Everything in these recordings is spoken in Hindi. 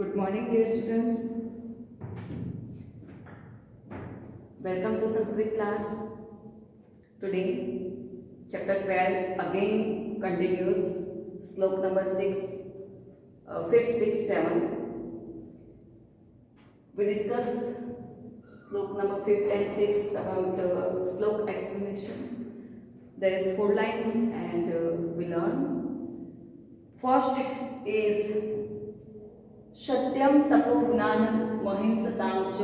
Good morning, dear students. Welcome to Sanskrit class. Today, chapter 12 again continues. Slok number 6, 5th, 6th, 7th. We discuss slok number 5th and 6th about slok explanation. There is 4 lines and we learn. First is सत्यम तपो ज्ञान महिंसतां च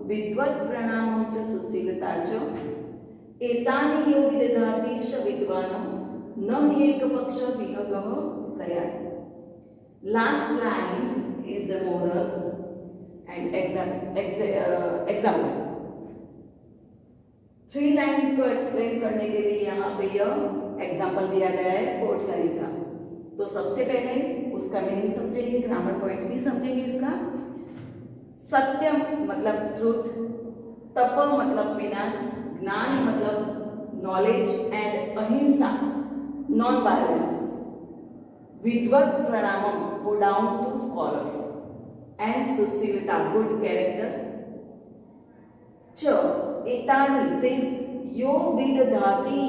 विद्वत् प्रणामं च सुशीलता च एतानि यो विदधाति स विद्वान् न हि एकपक्ष विहगः प्रयाति. Last line is the moral and example. 3 lines को एक्सप्लेन करने के लिए यहाँ पे यह एग्जाम्पल दिया गया है 4th लाइन का. तो सबसे पहले उसका मीनिंग समझेंगे, ग्रामर पॉइंट भी समझेंगे इसका. सत्य मतलब ट्रूथ, तप मतलब पेनांस, ज्ञान मतलब नॉलेज एंड अहिंसा नॉन वायलेंस, विद्वत् प्रणामम go down to scholar and सुशीलता गुड कैरेक्टर. च एतानि दिस यो विदधाति,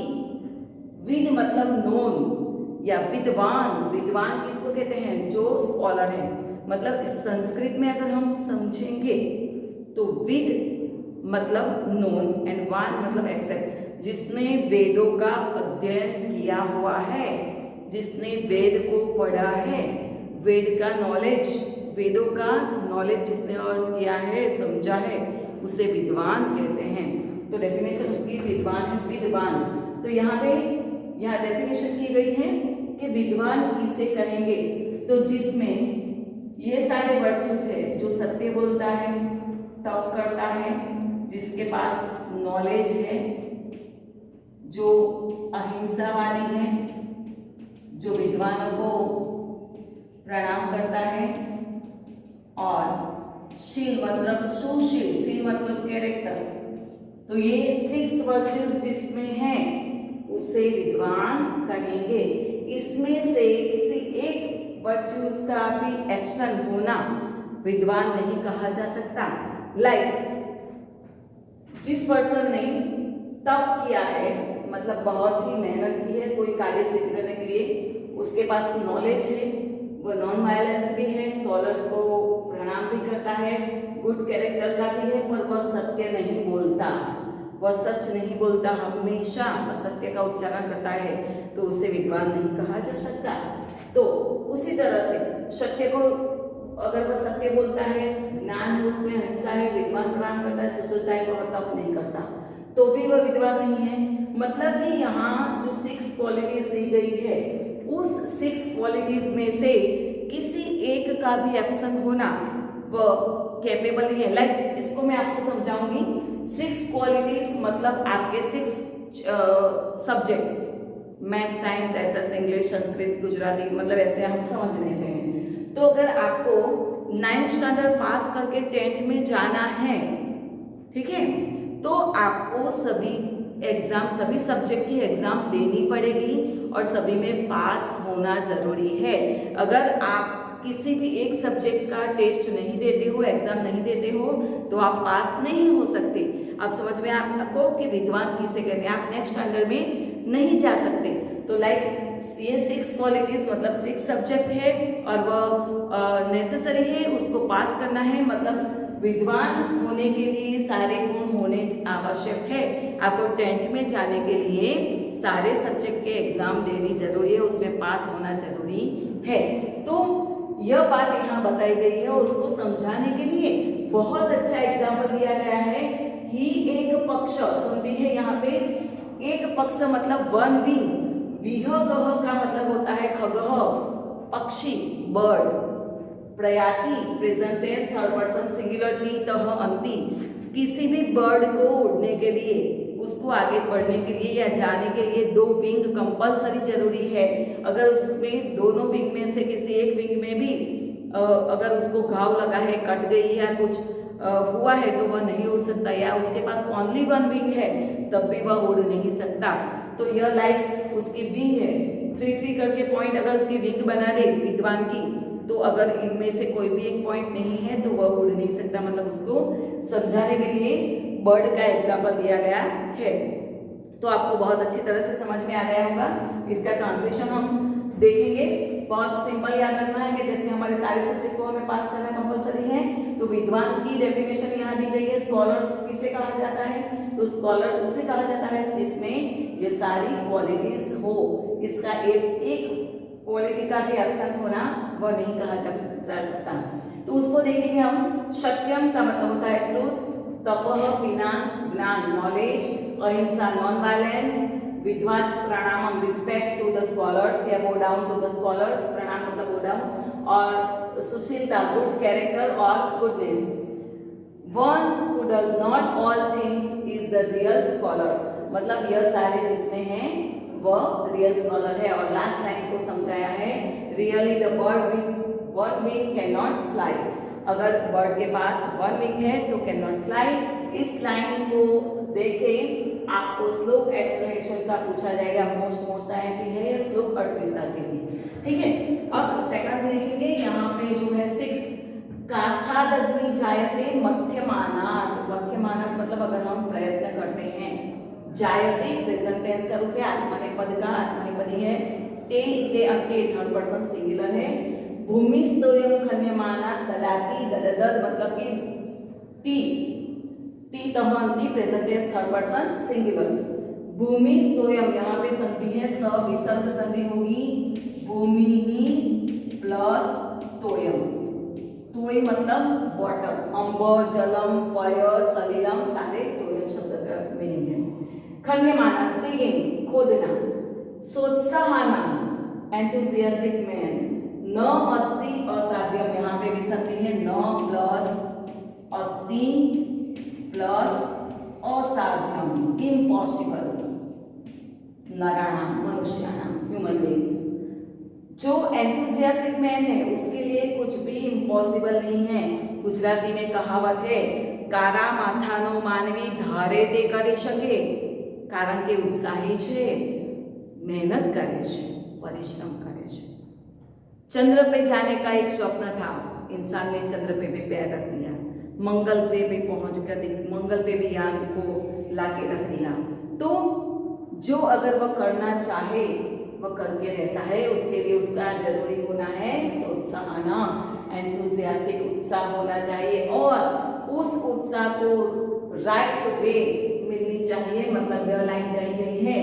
विद मतलब नोन या विद्वान. विद्वान किसको कहते हैं? जो स्कॉलर है. मतलब इस संस्कृत में अगर हम समझेंगे तो विद मतलब नोन एंड वान मतलब एक्सेप्ट, जिसने वेदों का अध्ययन किया हुआ है, जिसने वेद को पढ़ा है, वेद का नॉलेज, वेदों का नॉलेज जिसने और किया है, समझा है, उसे विद्वान कहते हैं. तो डेफिनेशन उसकी विद्वान है, विद्वान. तो यहाँ डेफिनेशन की गई है कि विद्वान किसे कहेंगे? तो जिसमें ये सारे वर्चुस है, जो सत्य बोलता है, तप करता है, जिसके पास नॉलेज है, जो अहिंसा वाली है, जो विद्वानों को प्रणाम करता है, और शील मतलब सुशील, शील मतलब कैरेक्टर. तो ये 6 वर्चुस जिसमें है उसे विद्वान कहेंगे. इसमें से किसी एक वर्चुस का भी एक्शन होना विद्वान नहीं कहा जा सकता. जिस पर्सन ने तप किया है, मतलब बहुत ही मेहनत की है कोई कार्य सिद्ध करने के लिए, उसके पास नॉलेज है, वो नॉन वायलेंस भी है, स्कॉलर्स को प्रणाम भी करता है, गुड कैरेक्टर का भी है, पर वह सत्य नहीं बोलता, वह सच नहीं बोलता, हमेशा असत्य का उच्चारण करता है, तो उसे विद्वान नहीं कहा जा सकता. तो उसी तरह से सत्य को, अगर वह सत्य बोलता है, ज्ञान है, उसमें अहिंसा है, विद्वान प्रणाम करता है, सुशीलता है, वह तप नहीं करता, तो भी वह विद्वान नहीं है. मतलब कि यहाँ जो 6 क्वालिटीज दी गई है, उस 6 क्वालिटीज में से किसी एक का भी एब्सेंट होना वह कैपेबल ही है. इसको मैं आपको समझाऊंगी. 6 क्वालिटीज मतलब आपके 6 subjects, math, science, SS, English, Sanskrit, Gujarati, मतलब ऐसे हम समझ लेते हैं. तो अगर आपको 9th स्टैंडर्ड पास करके 10th में जाना है, ठीक है, तो आपको सभी एग्जाम, सभी सब्जेक्ट की एग्जाम देनी पड़ेगी और सभी में पास होना जरूरी है. अगर आप किसी भी एक सब्जेक्ट का टेस्ट नहीं देते हो, एग्जाम नहीं देते हो, तो आप पास नहीं हो सकते. अब समझ में आपको कि विद्वान किसे कहते हैं. आप नेक्स्ट स्टैंडर्ड में नहीं जा सकते. तो ये 6 क्वालिटीज मतलब 6 सब्जेक्ट है और वह नेसेसरी है, उसको पास करना है. मतलब विद्वान होने के लिए सारे गुण होने आवश्यक है. आपको 10th में जाने के लिए सारे सब्जेक्ट के एग्जाम देनी जरूरी है, उसमें पास होना जरूरी है. तो यह बात यहाँ बताई गई है और उसको समझाने के लिए बहुत अच्छा एग्जाम्पल दिया गया है. ही एक पक्ष, सुनती है यहाँ पे, एक पक्ष मतलब वन विंग, विहगः का मतलब होता है खगः, पक्षी, बर्ड, प्रयाति present tense third person singular, टीतः अंति, किसी भी बर्ड को उड़ने के लिए, उसको आगे बढ़ने के लिए या जाने के लिए 2 विंग कंपलसरी जरूरी है. अगर उसमें दोनों विंग में से किसी एक विंग में भी अगर उसको घाव लगा है, कट गई या कुछ हुआ है, तो वह नहीं उड़ सकता, या उसके पास ओनली 1 विंग है तब भी वह उड़ नहीं सकता. तो यह उसकी विंग है, 3 करके पॉइंट अगर उसकी विंग बना दे विद्वान की, तो अगर इनमें से कोई भी एक पॉइंट नहीं है तो वह उड़ नहीं सकता, मतलब उसको समझाने के लिए बर्ड का एग्जाम्पल दिया गया है। तो आपको बहुत अच्छी तरह से समझ में आ गया होगा। इसका ट्रांसलेशन हम देखेंगे। बहुत सिंपल याद रखना है कि जैसे हमारे सारे सब्जेक्ट को हमें पास करना कंपलसरी है, तो विद्वान की डेफिनेशन यहाँ दी गई है। स्कॉलर किसे कहा जाता है? तो स्कॉलर उसे कहा जाता है जिसमें ये सारी क्वालिटीज हो। इसका एक क्वालिटी का भी एब्सेंट होना वह नहीं कहा जा सकता। तो उसको देखेंगे हम। सत्यम का मतलब होता है ट्रूथ, तपः फिनांस ज्ञान नॉलेज, अहिंसा नॉन वायलेंस, विद्वान प्रणामम रिस्पेक्ट टू द स्कॉलर्स या बो डाउन टू द स्कॉलर्स, प्रणाम मतलब बो डाउन, और सुशीलता गुड कैरेक्टर और goodness. One who does not all things is the real scholar, मतलब यह सारे जिसमें हैं वह रियल स्कॉलर है। और लास्ट लाइन को समझाया है, really the bird with one wing can not fly, अगर बर्ड के पास वन विंग है तो कैन नॉट फ्लाई। इस लाइन को देखे आपको श्लोक एक्सप्लेनेशन का पूछा जाएगा। मोस्ट आईएमपी है ये श्लोक अर्थ विस्तार के लिए, ठीक है। अब सेकंड देखेंगे, यहाँ पे जो है 6 कास्थादग्नि जायते मध्यमानात्। मध्यमानात् मतलब अगर हम प्रयत्न करते हैं। जायते प्रेजेंट टेंस का रूप है, आत्मनेपद का, आत्मनेपदी है। ते अंते थर्ड पर्सन सिंगुलर है। भूमिस्तोयम खन्यमानात् ददाति, दददद मतलब कि ती तहंती present tense third person singular. भूमिस्तोयम यहाँ पे संधि है, स विसर्ग संधि होगी। भूमि प्लस तोयम, तोय मतलब वाटर, अंब जलम पय सलिलम सारे तोयम शब्द का मीनिंग है। खन्यमानात् digging खोदना। सोत्साहना एंथुसियास्टिक मैन। न अस्ति असाध्यम, यहाँ पे भी संधि है, न प्लस अस्ति प्लस असाध्यम इम्पॉसिबल। नराणाम मनुष्याणाम ह्यूमन बीइंग्स, जो एंथुसियास्टिक मैन है उसके लिए कुछ भी इम्पॉसिबल नहीं है। गुजराती में कहावत है, कारा माथानो मानवी धारे ते કરી શકે, કારણ કે ઉત્સાહી છે, मेहनत करे છે, परिश्रम करे છે। चंद्र पे जाने का एक स्वप्न था, इंसान ने चंद्र पे भी पैर रख दिया। मंगल पे भी पहुंचकर मंगल पे भी यान को लाके रख दिया। तो जो अगर वह करना चाहे वह करके रहता है, उसके लिए उसका जरूरी होना है सोत्साहना, एंथुसियास्टिक उत्साह होना चाहिए, और उस उत्साह को राइट वे मिलनी चाहिए। मतलब यह लाइन कही गई है,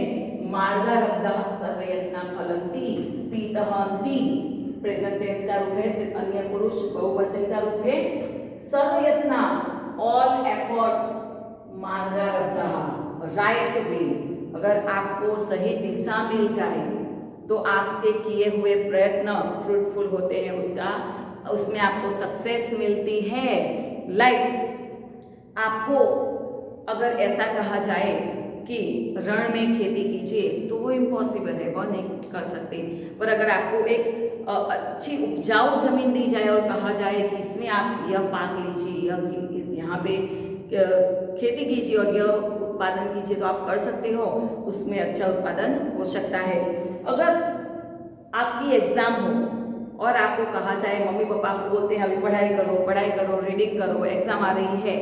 मार्गारब्धा सर्वयत्ना फलन्ति पीतवन्ति, प्रेजेंट टेंस का रूप है, अन्य पुरुष बहुवचन का रूप है। सर्वयत्ना ऑल एफर्ट, मार्गारब्धा राइट वे, अगर आपको सही दिशा मिल जाए तो आपके किए हुए प्रयत्न फ्रूटफुल होते हैं, उसमें आपको सक्सेस मिलती है। लाइक आपको अगर ऐसा कहा जाए कि रण में खेती कीजिए तो वो इम्पॉसिबल है, वह नहीं कर सकते। पर अगर आपको एक अच्छी उपजाऊ जमीन दी जाए और कहा जाए कि इसमें आप यह पाक लीजिए, यहाँ पे खेती कीजिए और यह उत्पादन कीजिए, तो आप कर सकते हो, उसमें अच्छा उत्पादन हो सकता है। अगर आपकी एग्जाम हो और आपको कहा जाए, मम्मी पापा आपको बोलते हैं अभी पढ़ाई करो, रीडिंग करो, एग्जाम आ रही है,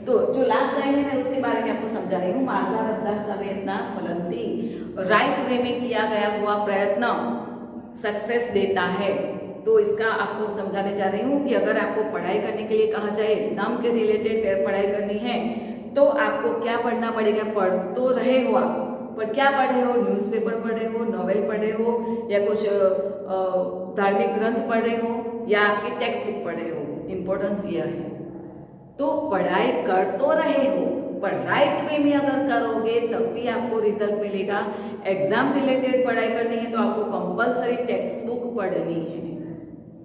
तो जो लास्ट लाइन है मैं उसके बारे में आपको समझा रही हूँ। मार्गारब्धा सर्वयत्ना फलन्ति, राइट वे में किया गया हुआ प्रयत्न सक्सेस देता है। तो इसका आपको समझाने जा रही हूँ कि अगर आपको पढ़ाई करने के लिए कहा जाए, एग्जाम के रिलेटेड पढ़ाई करनी है, तो आपको क्या पढ़ना पड़ेगा? पढ़ तो रहे हो आप, पर क्या पढ़ रहे हो? न्यूज़पेपर पढ़ रहे हो, नॉवेल पढ़ रहे हो, या कुछ धार्मिक ग्रंथ पढ़ रहे हो, या आपकी टेक्स्ट बुक पढ़ रहे हो। इम्पोर्टेंस यह है। तो पढ़ाई कर तो रहे हो, पर राइट वे में अगर करोगे तब भी आपको रिजल्ट मिलेगा। एग्जाम रिलेटेड पढ़ाई करनी है तो आपको कंपलसरी टेक्स्ट बुक पढ़नी है।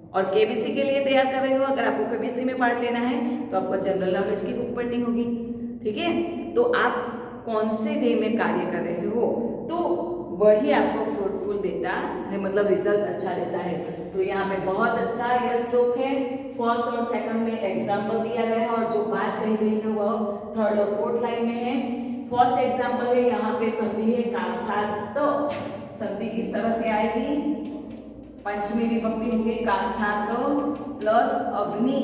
और केबीसी के लिए तैयार कर रहे हो, अगर आपको केबीसी में पार्ट लेना है तो आपको जनरल नॉलेज की बुक पढ़नी होगी, ठीक है। तो आप कौन से वे में कार्य कर रहे हो, तो वही आपको फ्रूटफुल देता है, मतलब रिजल्ट अच्छा देता है। तो यहाँ पे बहुत अच्छा यह श्लोक है। फर्स्ट और सेकंड में एग्जाम्पल दिया गया है, और जो बात कही गई है वह थर्ड और फोर्थ लाइन में है। फर्स्ट एग्जाम्पल है, यहाँ पे संधि है कास्थात, तो संधि इस तरह से आएगी, पंचमी विभक्ति होगी काष्ठात प्लस अग्नि।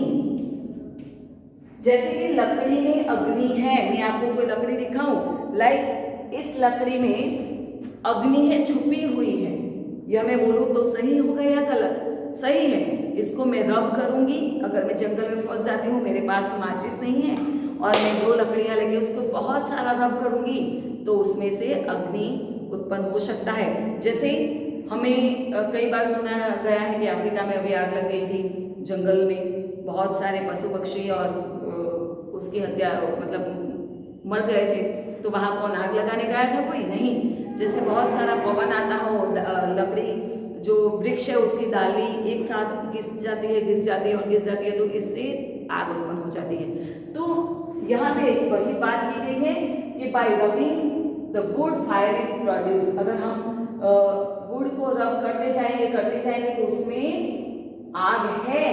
जैसे कि लकड़ी में अग्नि है, मैं आपको कोई लकड़ी दिखाऊं, लाइक इस लकड़ी में अग्नि है, छुपी हुई है, यह मैं बोलूं तो सही होगा या गलत? सही है। इसको मैं रब करूंगी, अगर मैं जंगल में फंस जाती हूँ, मेरे पास माचिस नहीं है और मैं 2 लकड़ियां लेके उसको बहुत सारा रब करूंगी तो उसमें से अग्नि उत्पन्न हो सकता है। जैसे हमें कई बार सुना गया है कि अफ्रीका में अभी आग लग गई थी, जंगल में बहुत सारे पशु पक्षी और उसकी हत्या मतलब मर गए थे, तो वहां कौन आग लगाने गया था? कोई नहीं। जैसे बहुत सारा पवन आता हो, लकड़ी जो वृक्ष है उसकी डाली एक साथ घिस जाती है तो इससे आग उत्पन्न हो जाती है। तो यहाँ पे वही बात की गई है कि bye rubbing the wood fire is produce. अगर हम वुड को रब करते जाएंगे तो उसमें आग है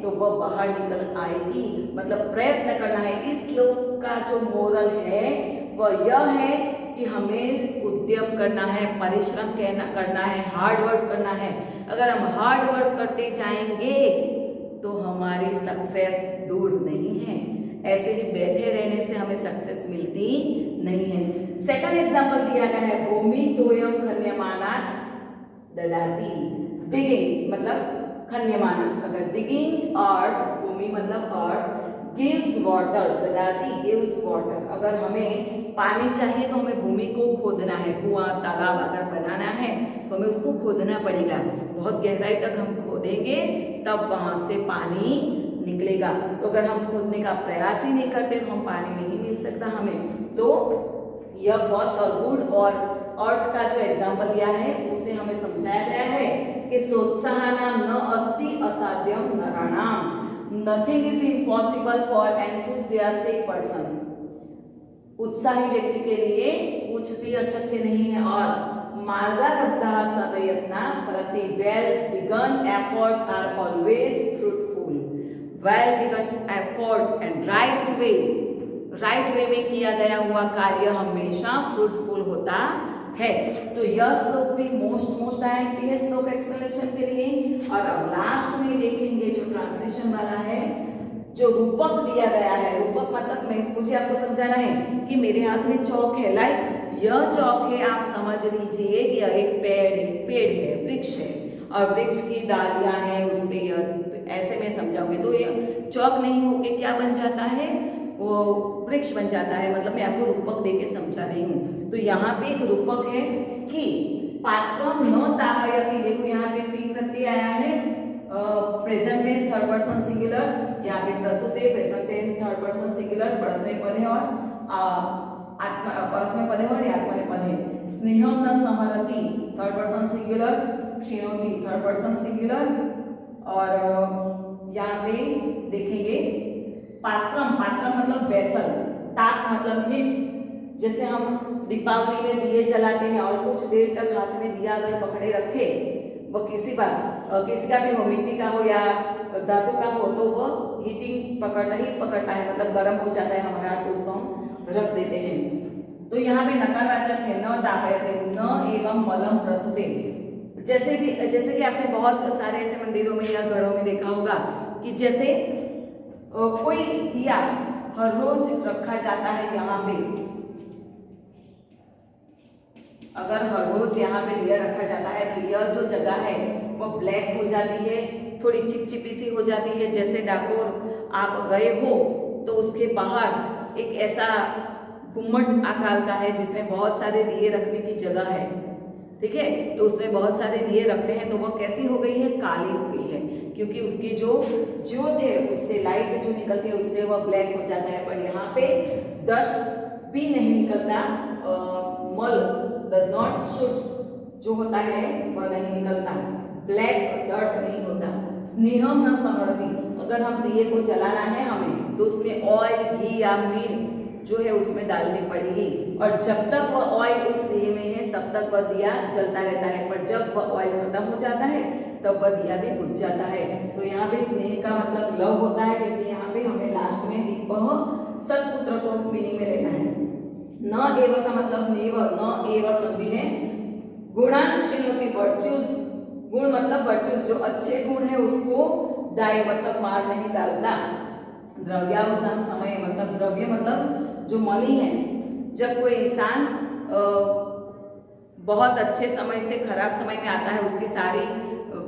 तो वह बाहर निकल आएगी। मतलब प्रयत्न करना है। इस श्लोक का जो मोरल है वह यह है कि हमें उद्यम करना है, परिश्रम करना है, हार्ड वर्क करना है। अगर हम हार्ड वर्क करते जाएंगे तो हमारी सक्सेस दूर नहीं है। ऐसे ही बैठे रहने से हमें सक्सेस मिलती नहीं है। सेकंड एग्जांपल दिया गया है भूमि तोयम खन्यमाना ददाति। डिगिंग मतलब खन्यमाना, अगर डिगिंग अर्थ, भूमि मतलब अर्थ, गिव्स वाटर, ददाति गिव्स वाटर। अगर हमें पानी चाहिए तो हमें भूमि को खोदना है। कुआं तालाब अगर बनाना है तो हमें उसको खोदना पड़ेगा। बहुत गहराई तक हम खोदेंगे तब वहां से पानी निकलेगा। तो अगर हम खोदने का प्रयास ही नहीं करते तो हम पानी नहीं मिल सकता हमें। तो यह फर्स्ट और वुड और अर्थ का जो एग्जाम्पल दिया है उससे हमें समझाया गया है कि सोत्साहनाम न अस्ति असाध्यम नराणाम। Nothing is impossible for enthusiastic person. उत्साही व्यक्ति के लिए कुछ भी अशक्य नहीं है। और मार्गारब्धाः सप्रयत्ना फलति। Well begun effort are always fruitful. Well begun effort and right way में किया गया हुआ कार्य हमेशा फ्रूटफुल होता है। तो यह श्लोक भी मोस्ट आईएमपी है श्लोक एक्सप्लेनेशन के लिए। और अब लास्ट में देखेंगे जो ट्रांसलेशन वाला है, जो रूपक दिया गया है। रूपक मतलब मुझे आपको समझाना है कि मेरे हाथ में चौक है, लाइक यह चौक है, आप समझ लीजिए कि यह एक पेड़ है, वृक्ष है और वृक्ष की डालियां हैं उस पे। ऐसे में समझाऊंगी तो यह चौक नहीं होके क्या बन जाता है? वो वृक्ष बन जाता है। मतलब मैं आपको रूपक देके समझा रही हूँ। तो यहाँ पे एक रूपक है कि पात्रम न तापयति। देखो यहाँ पे ती प्रत्यय आया है, present tense third person singular. यहाँ पे प्रसूते present tense third person singular, परस्मैपद है और परस्मैपद है और आत्मनेपद है। स्नेहम न संहरति थर्ड पर्सन सिंगुलर, क्षीणोति थर्ड पर्सन सिंगुलर। और यहाँ पे देखेंगे पात्रम मतलब वेसल, ताप मतलब हीट। जैसे हम दीपावली में दिए जलाते हैं और कुछ देर तक हाथ में दिया अगर पकड़े रखे, वो किसी का भी हो, मिट्टी का हो या धातु का हो, तो वो हीट पकड़ता है, मतलब गर्म हो जाता है हमारा, तो उसको हम रख देते हैं। तो यहाँ पे नकारवाचक है न तापयते, न एवं मलम प्रसूते। जैसे कि आपने बहुत सारे ऐसे मंदिरों में या घरों में देखा होगा कि जैसे कोई दिया हर रोज रखा जाता है यहाँ पे। अगर हर रोज यहाँ पे दिया रखा जाता है तो यह जो जगह है वो ब्लैक हो जाती है, थोड़ी चिपचिपी सी हो जाती है। जैसे डाकोर आप गए हो तो उसके बाहर एक ऐसा गुम्मट आकार का है जिसमें बहुत सारे दिए रखने की जगह है, ठीक है। तो उसमें बहुत सारे दिए रखते हैं तो वह कैसी हो गई है? काली हो गई है, क्योंकि उसकी जो ज्योत है उससे लाइट जो निकलती है उससे वह ब्लैक हो जाता है। पर यहाँ पे डस्ट भी नहीं निकलता, मल डज नॉट शुड जो होता है वह नहीं निकलता, ब्लैक डर्ट नहीं होता। स्नेहम न संहरति। अगर हम दिए को जलाना है हमें तो उसमें ऑयल, घी या मीट जो है उसमें डालनी पड़ेगी। और जब तक वह ऑयल उस दिए में है तब तक वह दिया जलता रहता है, पर जब वह ऑयल खत्म हो जाता है तब वह दिया भी बुझ जाता है। तो यहाँ पे स्नेह का मतलब लव होता है, क्योंकि यहाँ पे हमें लास्ट में दीपः सत्पुत्र को मीनिंग में लेना है। न एव का मतलब नेव, न एव संधि है। गुणान क्षीणोति, वर्च्यूज गुण मतलब वर्चुअस, जो अच्छे गुण है उसको डाई मतलब मार नहीं डालता। द्रव्यावसान समय मतलब द्रव्य मतलब जो मनी है। जब कोई इंसान बहुत अच्छे समय से खराब समय में आता है, उसकी सारी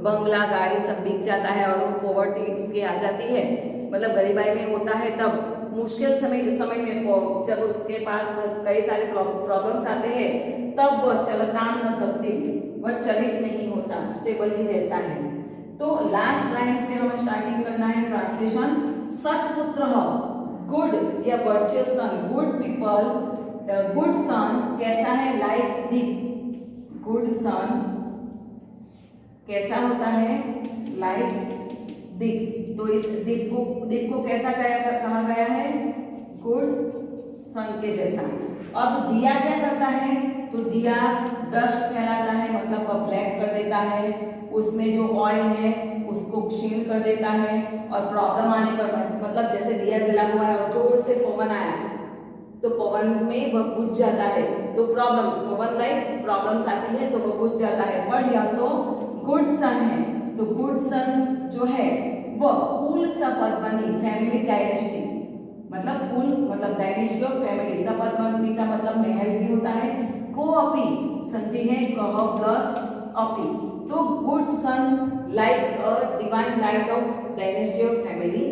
बंगला गाड़ी सब बिक जाता है और वो पॉवर्टी उसकी आ जाती है, मतलब गरीबाई में होता है, तब मुश्किल समय में जब उसके पास कई सारे प्रॉब्लम्स आते हैं, तब वह चलताम न धकती, वह चलित नहीं होता, स्टेबल ही रहता है। तो लास्ट लाइन से हमें स्टार्टिंग करना है ट्रांसलेशन। सत्पुत्र गुड या वर्चुअस सन, गुड पीपल, गुड सन कैसा है, लाइक दीप। गुड सन कैसा होता है, लाइक दीप। तो इस दीप को कैसा कहा गया है, गुड सन के जैसा। अब दिया क्या करता है, तो दिया डस्ट फैलाता है, मतलब ब्लैक कर देता है, उसमें जो ऑयल है उसको क्षीण कर देता है, और प्रॉब्लम आने पर मतलब जैसे दिया जला हुआ है और जोर से पवन आया तो पवन में वह बुझ जाता है, तो प्रॉब्लम्स, पवन लाइक प्रॉब्लम्स आती है तो वह बुझ जाता है। पर यह तो गुड सन है, तो गुड सन जो है वह कुल सपत्नी फैमिली डायनेस्टी, मतलब कुल मतलब डायनेस्टी ऑफ फैमिली, सपत्नी का मतलब महल भी होता है, को अपी संधि है कह प्लस अपी, तो good son like a divine light of dynasty of family.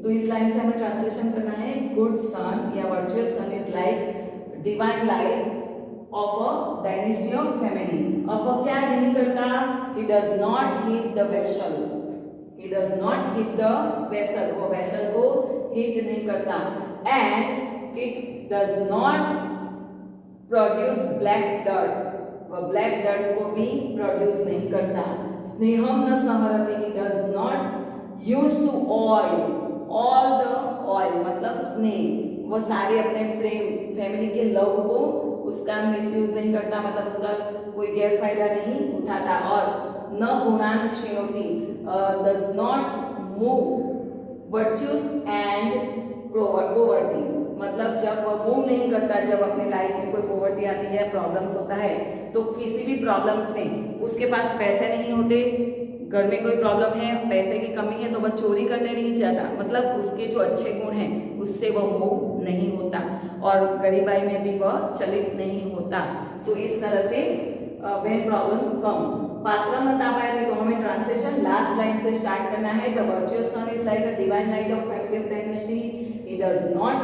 तो इस लाइन से हमें ट्रांसलेशन करना है, गुड सन या virtuous son is like divine light of a dynasty of family. अब वो क्या नहीं करता, he does not hit the vessel, he does not hit the vessel, वो वेसल को हिट नहीं करता, and it does not produce black dirt, वह ब्लैक डर्ट को भी प्रोड्यूस नहीं करता। स्नेहम न सहरति, he does not use to oil all the oil मतलब स्नेह, वो सारे अपने प्रेम फैमिली के लव को उसका मिसयूज नहीं करता, मतलब उसका कोई गैर फायदा नहीं उठाता। और न गुणान क्षीणोति, does not move virtues and poverty, मतलब जब वह मूव नहीं करता, जब अपने लाइफ में कोई पॉवर्टी आती है, प्रॉब्लम्स होता है, तो किसी भी प्रॉब्लम्स में उसके पास पैसे नहीं होते, घर में कोई प्रॉब्लम है, पैसे की कमी है, तो वह चोरी करने नहीं चाहता, मतलब उसके जो अच्छे गुण हैं उससे वह मूव नहीं होता, और गरीबाई में भी वह चलित नहीं होता। तो इस तरह से when problems come, पात्रम न तापायति, तो हमें ट्रांसलेशन लास्ट लाइन से स्टार्ट करना है। The virtuous son is like a divine light of family of dynasty, he does not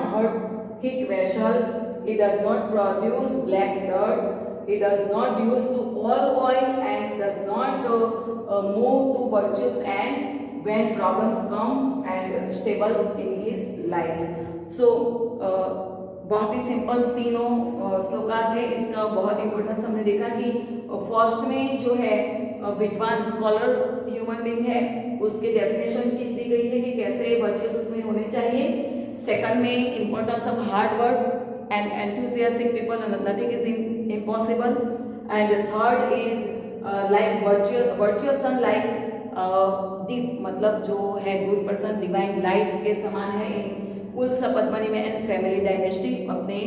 hit vessel, he does not produce black dirt, he does not use to all oil, and does not move to virtues and when problems come and stable in his life. So बहुत ही सिंपल तीनों श्लोकास है, इसका बहुत इंपॉर्टेंस हमने देखा कि फर्स्ट में जो है विद्वान स्कॉलर ह्यूमन बीइंग है उसके डेफिनेशन की दी गई है कि कैसे वर्चुअस उसमें होने चाहिए। सेकंड में importance of hard work and enthusiastic people and nothing is impossible, and third is like virtuous son like deep, मतलब जो है गुड पर्सन डिवाइन लाइट के समान है इन कुल सपत्मनी में एंड फैमिली डायनेस्टी, अपने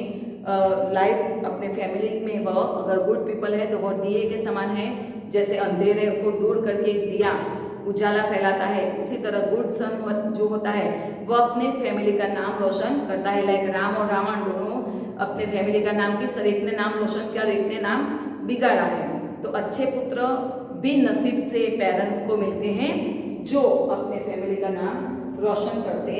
लाइफ अपने फैमिली में वह अगर गुड पीपल है तो वह दिए के समान है, जैसे अंधेरे को दूर करके एक दिया उजाला फैलाता है, उसी तरह गुड सन जो होता है वह अपने फैमिली का नाम रोशन करता है। लाइक राम और रावण दोनों अपने फैमिली का नाम किस तरह, एक ने नाम रोशन किया और एक ने नाम बिगाड़ा है। तो अच्छे पुत्र बिन नसीब से पेरेंट्स को मिलते हैं जो अपने फैमिली का नाम रोशन करते